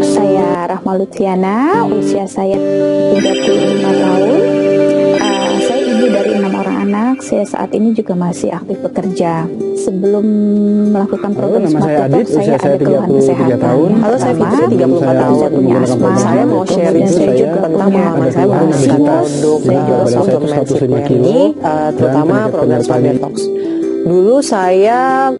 Saya Rahma Lutfiana, usia saya 35 tahun. Saya ibu dari 6 orang anak. Saya saat ini juga masih aktif bekerja. Sebelum melakukan program Smart Detox, saya ada keluhan kesehatan. Halo, saya Fitri, 34 tahun. Saya punya asma. Saya mau sharing Saya juga tentang pengalaman saya menggunakan produk supplementasi ini, terutama program Smart Detox. Dulu saya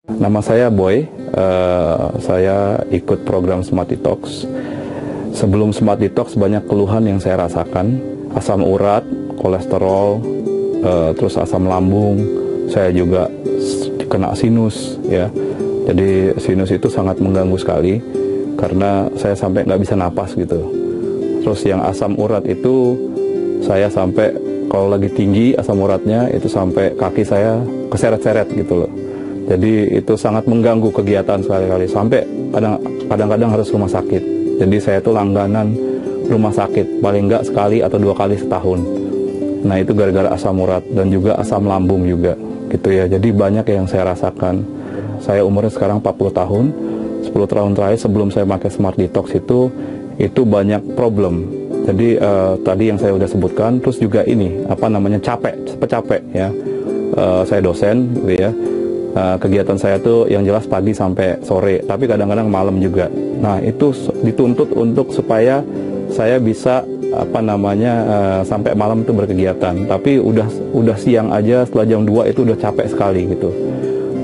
Nama saya Boy, saya ikut program Smart Detox. Sebelum Smart Detox banyak keluhan yang saya rasakan, asam urat, kolesterol, terus asam lambung, saya juga kena sinus ya. Jadi sinus itu sangat mengganggu sekali karena saya sampai nggak bisa napas gitu. Terus yang asam urat itu saya sampai kalau lagi tinggi asam uratnya itu sampai kaki saya keseret-seret gitu loh. Jadi itu sangat mengganggu kegiatan sekali-kali sampai kadang-kadang harus rumah sakit. Jadi saya itu langganan rumah sakit paling enggak sekali atau 2 kali setahun. Nah itu gara-gara asam urat dan juga asam lambung juga gitu ya. Jadi banyak yang saya rasakan. Saya umurnya sekarang 40 tahun. 10 tahun terakhir sebelum saya pakai Smart Detox itu banyak problem. Jadi tadi yang saya udah sebutkan, terus juga ini apa namanya capek ya. Saya dosen gitu ya. Kegiatan saya tuh yang jelas pagi sampai sore, tapi kadang-kadang malam juga. Nah itu dituntut untuk supaya saya bisa apa namanya sampai malam itu berkegiatan. Tapi udah siang aja setelah jam 2 itu udah capek sekali gitu.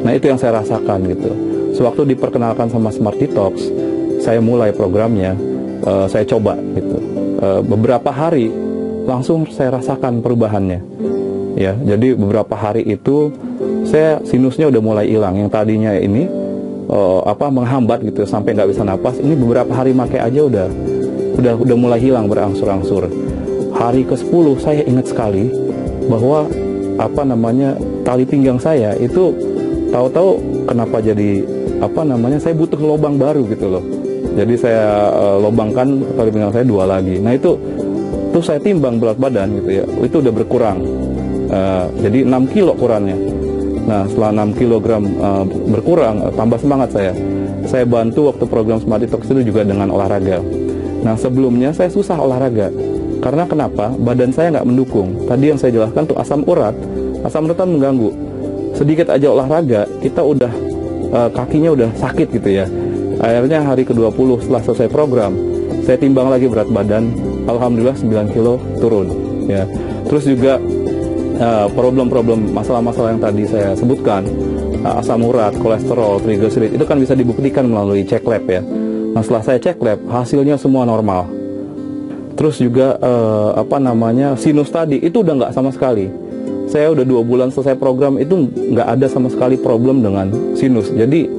Nah itu yang saya rasakan gitu. Sewaktu diperkenalkan sama Smart Detox, saya mulai programnya, saya coba gitu. Beberapa hari langsung saya rasakan perubahannya. Ya, jadi beberapa hari itu saya sinusnya udah mulai hilang. Yang tadinya ini menghambat gitu sampai nggak bisa napas. Ini beberapa hari pakai aja udah mulai hilang berangsur-angsur. Hari ke-10 saya ingat sekali bahwa apa namanya tali pinggang saya itu tahu-tahu kenapa jadi apa namanya saya butuh lubang baru gitu loh. Jadi saya lubangkan tali pinggang saya 2 lagi. Nah itu tuh saya timbang berat badan gitu ya. Itu udah berkurang. Jadi 6 kilo kurangnya. Nah setelah 6 kilogram berkurang, tambah semangat saya. Saya bantu waktu program Smart Detox itu juga dengan olahraga. Nah sebelumnya saya susah olahraga. Karena kenapa? Badan saya nggak mendukung. Tadi yang saya jelaskan tuh asam urat kan mengganggu. Sedikit aja olahraga, kita udah kakinya udah sakit gitu ya. Akhirnya hari ke-20 setelah selesai program, saya timbang lagi berat badan. Alhamdulillah 9 kilo turun. Ya. Terus juga problem-problem masalah-masalah yang tadi saya sebutkan, asam urat, kolesterol, trigliserid itu kan bisa dibuktikan melalui cek lab ya. Nah setelah saya cek lab hasilnya semua normal. Terus juga sinus tadi itu udah nggak sama sekali. Saya udah 2 bulan selesai program itu nggak ada sama sekali problem dengan sinus. Jadi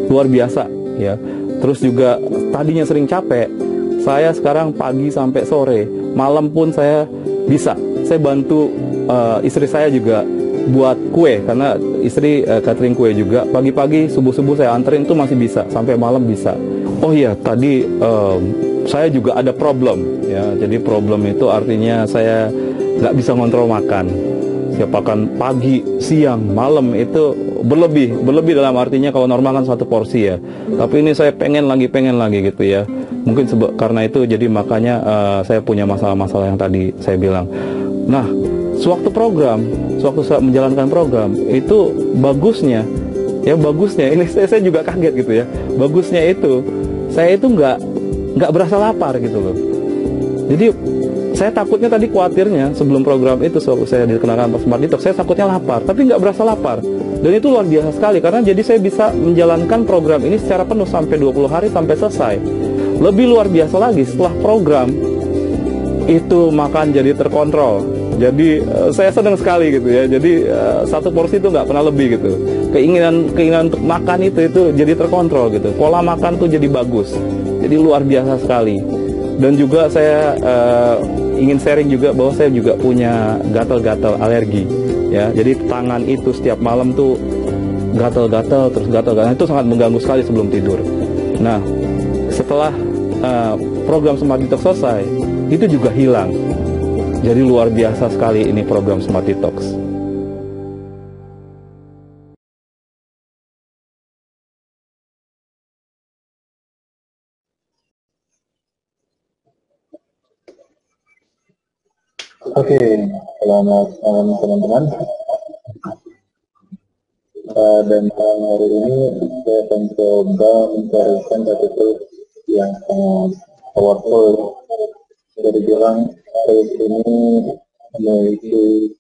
luar biasa ya. Terus juga tadinya sering capek, saya sekarang pagi sampai sore, malam pun saya bisa. Saya bantu istri saya juga buat kue karena istri catering kue juga. Pagi-pagi subuh-subuh saya anterin tuh masih bisa sampai malam bisa. Oh iya tadi saya juga ada problem ya. Jadi problem itu artinya saya nggak bisa ngontrol makan. Siapakan pagi, siang, malam itu berlebih dalam artinya kalau normal kan 1 porsi ya. Tapi ini saya pengen lagi gitu ya. Mungkin karena itu jadi makanya saya punya masalah-masalah yang tadi saya bilang. Nah, sewaktu saya menjalankan program itu bagusnya ini saya juga kaget gitu ya. Bagusnya itu saya itu nggak berasa lapar gitu loh. Jadi saya takutnya tadi khawatirnya sebelum program itu saya dikenalkan Smart Detox, saya takutnya lapar, tapi nggak berasa lapar. Dan itu luar biasa sekali, karena jadi saya bisa menjalankan program ini secara penuh sampai 20 hari sampai selesai. Lebih luar biasa lagi, setelah program itu makan jadi terkontrol. Jadi saya senang sekali gitu ya. Jadi satu porsi itu nggak pernah lebih gitu. Keinginan untuk makan itu jadi terkontrol gitu. Pola makan tuh jadi bagus. Jadi luar biasa sekali. Dan juga saya ingin sharing juga bahwa saya juga punya gatal-gatal alergi ya. Jadi tangan itu setiap malam tuh gatal-gatal terus gatal-gatal, itu sangat mengganggu sekali sebelum tidur. Nah, setelah program Smart Detox selesai, itu juga hilang. Jadi luar biasa sekali ini program Smart Detox. Oke, selamat malam teman-teman. Dan malam hari ini saya akan coba mencarikan satu tools yang sangat powerful. Bisa dibilang tools ini memiliki